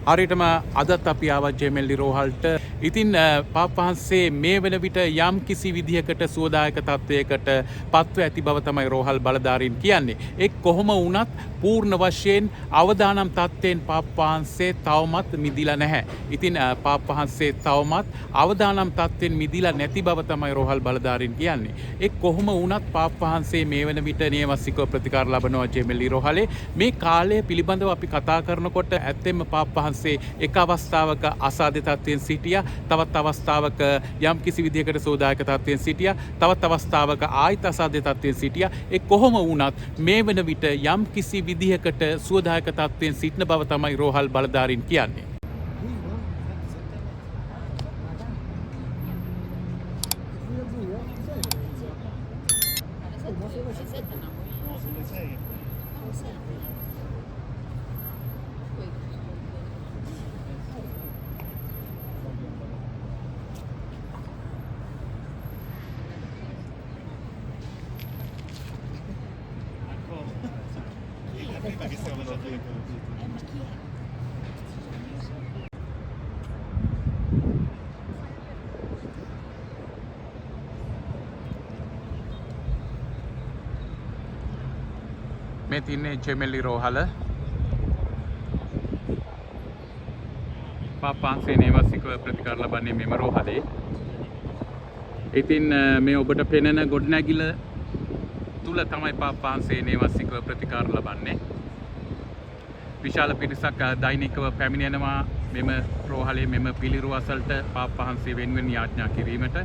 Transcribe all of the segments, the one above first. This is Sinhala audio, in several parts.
හරියටම අදත් අපි ආවත් ජෙමෙල්ලි රෝහල්ට. ඉතින් පාප් වහන්සේ මේ වෙන විට යම් කිසි විදිහකට සුවදායක තත්වයකට පත්ව ඇති බව තමයි රෝහල් බලධාරීන් කියන්නේ. ඒ කොහොම වුණත් පූර්ණ වශයෙන් අවදානම් තත්ත්වයෙන් පාප් වහන්සේ තවමත් මිදිලා නැහැ. ඉතින් පාප් වහන්සේ තවමත් අවදානම් තත්ත්වයෙන් මිදිලා නැති බව තමයි රෝහල් බලධාරීන් කියන්නේ. ඒ කොහොම වුණත් පාප් වහන්සේ මේ වෙන විට නියමස්සිකව ප්‍රතිකාර ලබනවා ජෙමෙල්ලි රෝහලේ. මේ කාලය පිළිබඳව අපි කතා කරනකොට ඇත්තෙන්ම පාප් වහන්සේ එක අවස්ථාවක අසාධ්‍ය තත්ත්වයෙන් සිටියා. තවත් අවස්ථාවක යම් කිසි විදිහකට සෝදායක තත්ත්වයෙන් සිටියා. තවත් අවස්ථාවක ආයිත් අසාධ්‍ය තත්ත්වයෙන් සිටියා. ඒ කොහොම වුණත් මේ වෙන විට යම් කිසි විදිහකට සුවදායක තත්ත්වයෙන් සිටින බව තමයි රෝහල් බලධාරීන් කියන්නේ. මේ තින්නේ ජෙමෙල්ලි රෝහල. පාප් වහන්සේ නේවාසිකව ප්‍රතිකාර ලබන්නේ මෙම රෝහලේ. ඉතින් මේ ඔබට පෙනෙන ගොඩනැගිල්ල තුල තමයි පාප් වහන්සේ නේවාසිකව ප්‍රතිකාර ලබන්නේ. විශාල පිරිසක් දෛනිකව පැමිණෙනවා මෙම රෝහලේ මෙම පිළිරුව අසලට පාප් වහන්සේ වෙනුවෙන් යාඥා කිරීමට.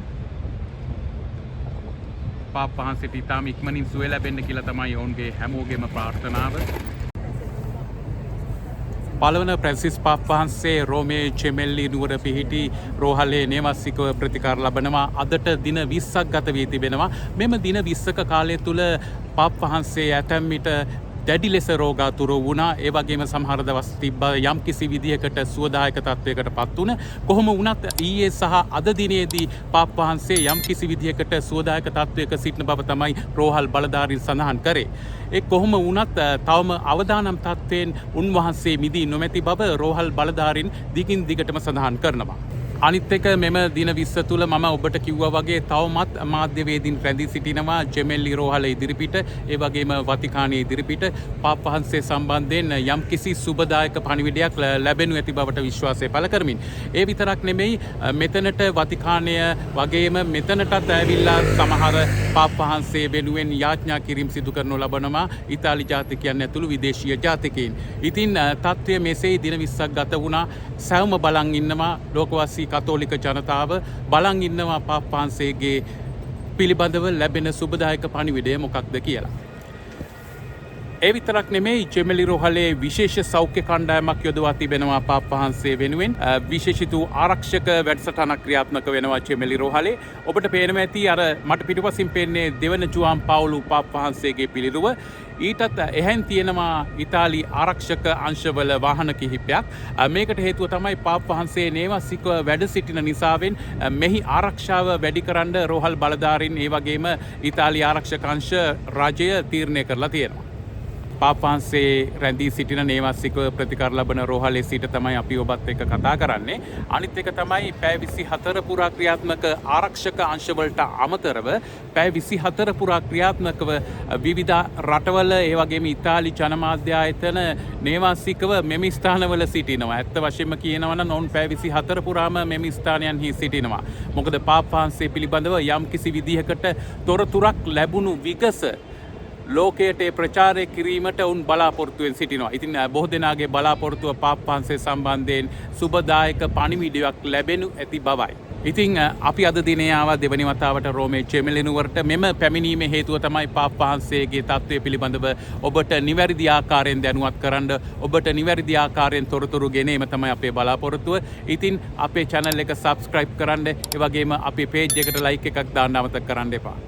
පාප් වහන්සේට ඉතාම ඉක්මනින් සුවය ලැබෙන්න කියලා තමයි ඔවුන්ගේ හැමෝගෙම ප්‍රාර්ථනාව. පළවන ප්‍රැන්සිස් පාප් වහන්සේ රෝමේ ජෙමෙල්ලි නුවර පිහිටි රෝහලේ නේවාසිකව ප්‍රතිකාර ලබනවා. අදට දින 20ක් ගත වී තිබෙනවා. මෙම දින 20ක කාලය තුල පාප් වහන්සේ ඇතැම් විට දැඩි ලෙස රෝගාතුර වුණා. ඒ වගේම සමහර දවස් තිබ්බා යම් කිසි විදිහකට සුවදායක තත්වයකට පත් වුණ. කොහොම වුණත් ඊයේ සහ අද දිනේදී පාප් වහන්සේ යම් කිසි විදිහකට සුවදායක තත්වයක සිටින බව තමයි රෝහල් බලධාරීන් සඳහන් කරේ. ඒ කොහොම වුණත් තවම අවදානම් තත්වයෙන් උන්වහන්සේ මිදී නොමැති බව රෝහල් බලධාරීන් දිගින් දිගටම සඳහන් කරනවා. අනිත් එක මෙම දින 20 තුල මම ඔබට කිව්වා වගේ තවමත් මාධ්‍යවේදීන් රැඳී සිටිනවා ජෙමෙල්ලි රෝහල ඉදිරිපිට. ඒ වගේම වතිකානයේ ඉදිරිපිට පාප් වහන්සේ සම්බන්ධයෙන් යම් කිසි සුබදායක පණිවිඩයක් ලැබෙනු ඇති බවට විශ්වාසය පළ කරමින්. ඒ විතරක් නෙමෙයි මෙතනට වතිකානය වගේම මෙතනටත් ඇවිල්ලා සමහර පාප් වහන්සේ වෙනුවෙන් යාඥා කිරීම සිදු කරනු ලබනවා ඉතාලි ජාතිකයන් ඇතුළු විදේශීය ජාතිකයින්. ඉතින් තත්ත්වය මෙසේ දින 20ක් ගත වුණා. සැවම බලන් ඉන්නවා ලෝකවාසී කතෝලික ජනතාව බලන් ඉන්නවා පාප් වහන්සේගේ පිළිබඳව ලැබෙන සුබදායක පණිවිඩය මොකක්ද කියලා. ඒ විතරක් නෙමෙයි ජෙමෙල්ලි රෝහලේ විශේෂ සෞඛ්‍ය කණ්ඩායමක් යොදවා තිබෙනවා පාප් වහන්සේ වෙනුවෙන්. විශේෂිත ආරක්ෂක වැඩසටහනක් ක්‍රියාත්මක වෙනවා ජෙමෙල්ලි රෝහලේ. ඔබට පේනවා ඇති අර මට පිටුපසින් පේන්නේ දෙවන ජුවාන් පාවුලු පාප් වහන්සේගේ පිළිරුව. ඊටත් එහෙන් තියෙනවා ඉතාලි ආරක්ෂක අංශවල වාහන කිහිපයක්. මේකට හේතුව තමයි පාප් වහන්සේ නේවාසිකව වැඩ සිටින නිසාවෙන් මෙහි ආරක්ෂාව වැඩි කරන්න රෝහල් බලධාරීන් ඒ වගේම ඉතාලි ආරක්ෂක අංශ රජය තීරණය කරලා තියෙනවා. පාප් වහන්සේ රැඳී සිටින නේවාසිකව ප්‍රතිකාර ලබන රෝහලේ සිට තමයි අපි ඔබත් එක්ක කතා කරන්නේ. අනිත් එක තමයි පැය 24 පුරා ක්‍රියාත්මක ආරක්ෂක අංශවලට අමතරව පැය 24 පුරා ක්‍රියාත්මකව විවිධ රටවල ඒ වගේම ඉතාලි ජනමාධ්‍ය ආයතන නේවාසිකව මෙම ස්ථානවල සිටිනවා. ඇත්ත වශයෙන්ම කියනවා නම් ඔවුන් පැය 24 පුරාම මෙම ස්ථානයන්හි සිටිනවා. මොකද පාප් වහන්සේ පිළිබඳව යම් කිසි විදිහකට තොරතුරක් ලැබුණු විගස ලෝකයට ප්‍රචාරය කිරීමට උන් බලාපොරොත්තුවෙන් සිටිනවා. ඉතින් බොහෝ දෙනාගේ බලාපොරොත්තුව පාප් වහන්සේ සම්බන්ධයෙන් සුබදායක පණිවිඩයක් ලැබෙනු ඇති බවයි. ඉතින් අපි අද දිනේ ආවා දෙවනි වතාවට රෝමේ ජෙමෙල්ලි නුවරට. මෙම පැමිණීමේ හේතුව තමයි පාප් වහන්සේගේ තත්ත්වය පිළිබඳව ඔබට නිවැරදි ආකාරයෙන් දැනුවත් කරන්න, ඔබට නිවැරදි ආකාරයෙන් තොරතුරු ගෙනීම තමයි අපේ බලාපොරොත්තුව. ඉතින් අපේ channel එක subscribe කරන්න, ඒ වගේම අපේ page එකට like එකක් දාන්න අමතක කරන්න එපා.